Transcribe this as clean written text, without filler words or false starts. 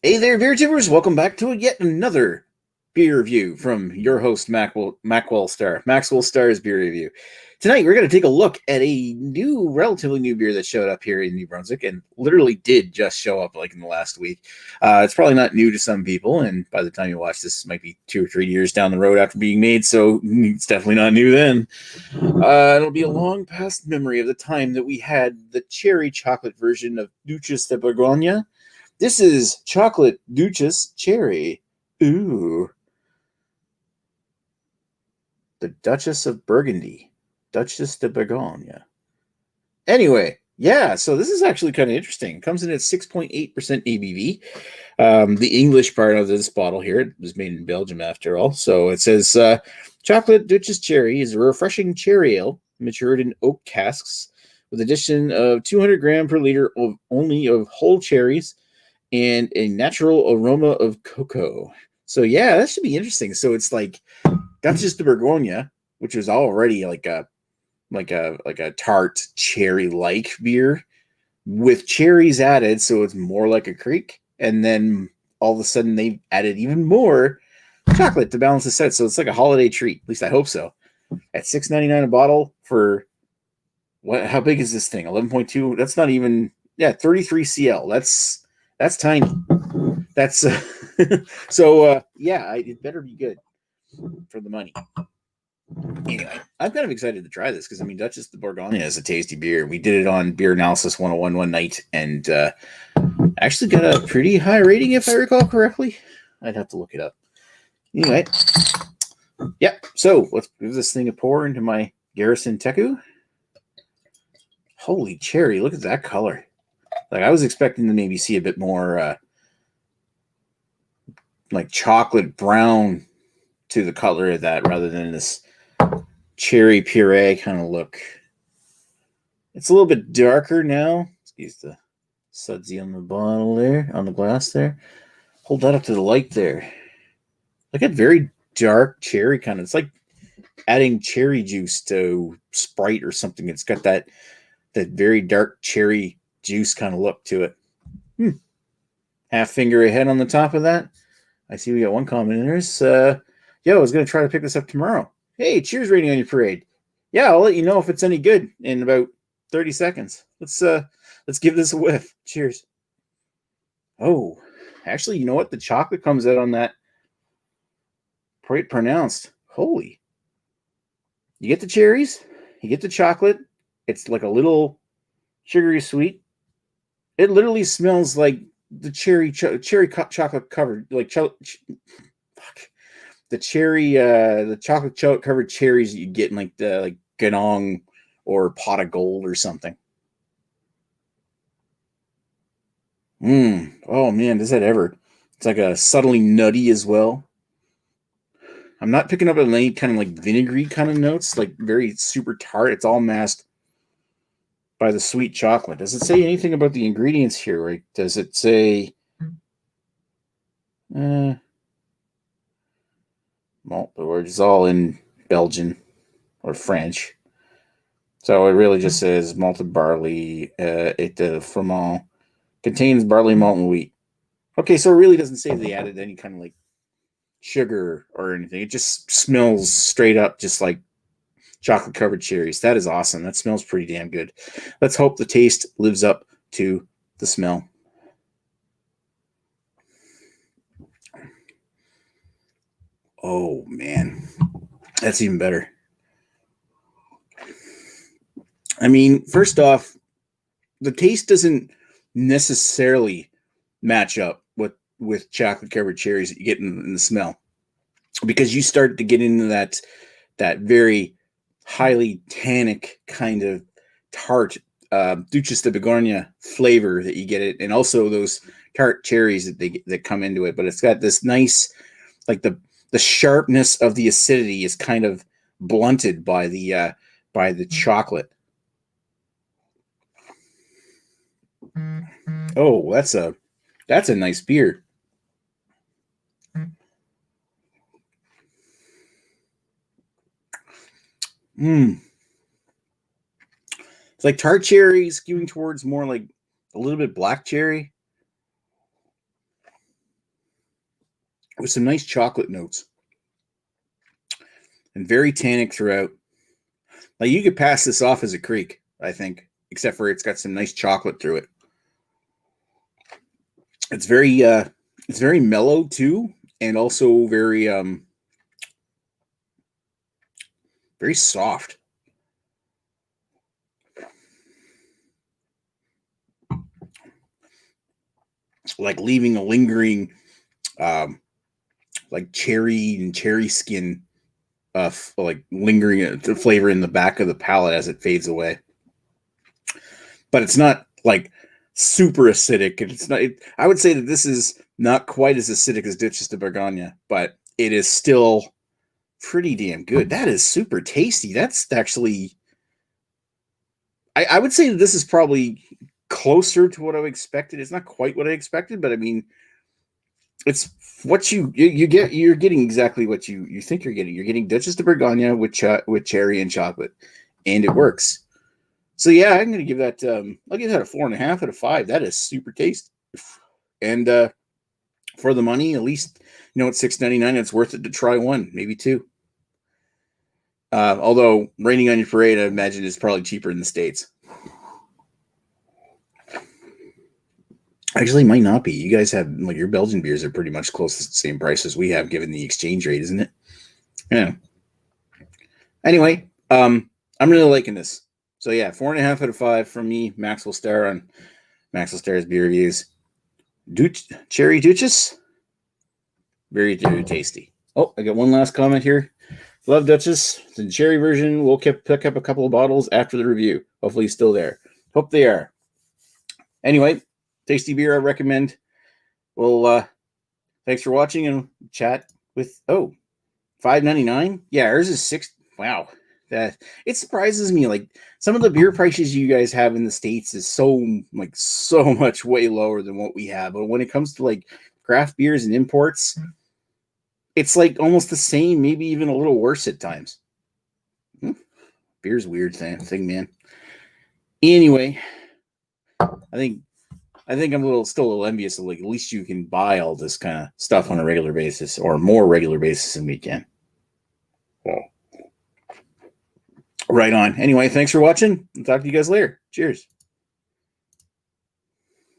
Hey there, beer tippers! Welcome back to yet another beer review from your host, Maxwell Starr. Maxwell Starr's beer review. Tonight, we're going to take a look at a relatively new beer that showed up here in New Brunswick and literally did just show up like in the last week. It's probably not new to some people, and by the time you watch this, it might be 2 or 3 years down the road after being made, so it's definitely not new then. It'll be a long past memory of the time that we had the cherry chocolate version of Duchesse de Bourgogne. This is chocolate Duchess cherry. Ooh. The Duchess of Burgundy. Duchess de Bourgogne. Anyway, yeah, so this is actually kind of interesting. It comes in at 6.8% ABV. The English part of this bottle here, it was made in Belgium after all. So it says chocolate Duchess cherry is a refreshing cherry ale matured in oak casks with addition of 200 gram per liter of whole cherries and a natural aroma of cocoa. So yeah, that should be interesting. So it's like Duchess de Bourgogne, which was already like a tart cherry like beer with cherries added, so it's more like a creek. And then all of a sudden they added even more chocolate to balance the set. So it's like a holiday treat. At least I hope so. At $6.99 a bottle for what? How big is this thing? 11.2. That's not even 33 CL. That's tiny. That's so yeah. It better be good for the money. Anyway, I'm kind of excited to try this because I mean, Duchess de Bourgogne is a tasty beer. We did it on Beer Analysis 101 one night and actually got a pretty high rating if I recall correctly. I'd have to look it up. Anyway, yeah. So let's give this thing a pour into my Garrison Teku. Holy cherry! Look at that color. Like I was expecting to maybe see a bit more like chocolate brown to the color of that rather than this cherry puree kind of look. It's a little bit darker now. Excuse the sudsy on the bottle there, on the glass there. Hold that up to the light there. Look at very dark cherry kind of. It's like adding cherry juice to Sprite or something. It's got that very dark cherry juice kind of look to it. Half finger ahead on the top of that. I see we got one comment in there. Yo, I was going to try to pick this up tomorrow. Hey, cheers rating on your parade. Yeah, I'll let you know if it's any good in about 30 seconds. Let's give this a whiff. Cheers. Oh, actually, you know what? The chocolate comes out on that. Quite pronounced. Holy. You get the cherries, you get the chocolate. It's like a little sugary sweet. It literally smells like the cherry chocolate covered, like the chocolate covered cherries that you get in like the like Ganong or Pot of Gold or something. Oh man, does that ever? It's like a subtly nutty as well. I'm not picking up any kind of like vinegary kind of notes, like very super tart. It's all masked by the sweet chocolate. Does it say anything about the ingredients here? Right? Does it say malt? The word is all in Belgian or French. So it really just says malted barley. Froment contains barley, malt, and wheat. Okay, so it really doesn't say they added any kind of like sugar or anything. It just smells straight up just like chocolate covered cherries. That is awesome. That smells pretty damn good. Let's hope the taste lives up to the smell. Oh man, that's even better. I mean, first off, the taste doesn't necessarily match up with chocolate covered cherries that you get in the smell, because you start to get into that very highly tannic kind of tart Duchess de Bourgogne flavor that you get it, and also those tart cherries that come into it. But it's got this nice, like the sharpness of the acidity is kind of blunted by the chocolate. Oh, that's a nice beer. Mmm. It's like tart cherry skewing towards more like a little bit black cherry. with some nice chocolate notes and very tannic throughout. Like you could pass this off as a creek, I think, except for it's got some nice chocolate through it. It's very mellow too, and also very soft. Like leaving a lingering like cherry and cherry skin like lingering flavor in the back of the palate as it fades away. But it's not like super acidic. It's not. I would say that this is not quite as acidic as Duchesse de Bourgogne, but it is still pretty damn good. That is super tasty. That's actually, I would say that this is probably closer to what I expected. It's not quite what I expected, but I mean, it's what you get. You're getting exactly what you think you're getting. You're getting Duchesse de Bourgogne with cherry and chocolate, and it works. So yeah, I'm going to give that. I'll give that a 4.5 out of 5. That is super tasty, and for the money, at least it's $6.99. It's worth it to try one, maybe two. Although Raining on Your Parade, I imagine, is probably cheaper in the States. Actually, might not be. You guys have your Belgian beers are pretty much close to the same price as we have, given the exchange rate, isn't it? Yeah. Anyway, I'm really liking this. So yeah, 4.5 out of 5 from me, Maxwell Starr on Maxwell Starr's beer reviews. Cherry Duchess, very, very tasty. Oh, I got one last comment here. Love Duchess. The cherry version. We'll pick up a couple of bottles after the review. Hopefully he's still there. Hope they are. Anyway, tasty beer I recommend. Well, thanks for watching and chat with $5.99. Yeah, ours is $6. Wow. That it surprises me. Like some of the beer prices you guys have in the States is so much way lower than what we have. But when it comes to like craft beers and imports, it's like almost the same, maybe even a little worse at times. Beer's a weird thing, man. Anyway, I think I'm still a little envious of like at least you can buy all this kind of stuff on a regular basis or more regular basis than we can. Well, right on. Anyway, thanks for watching. I'll talk to you guys later. Cheers.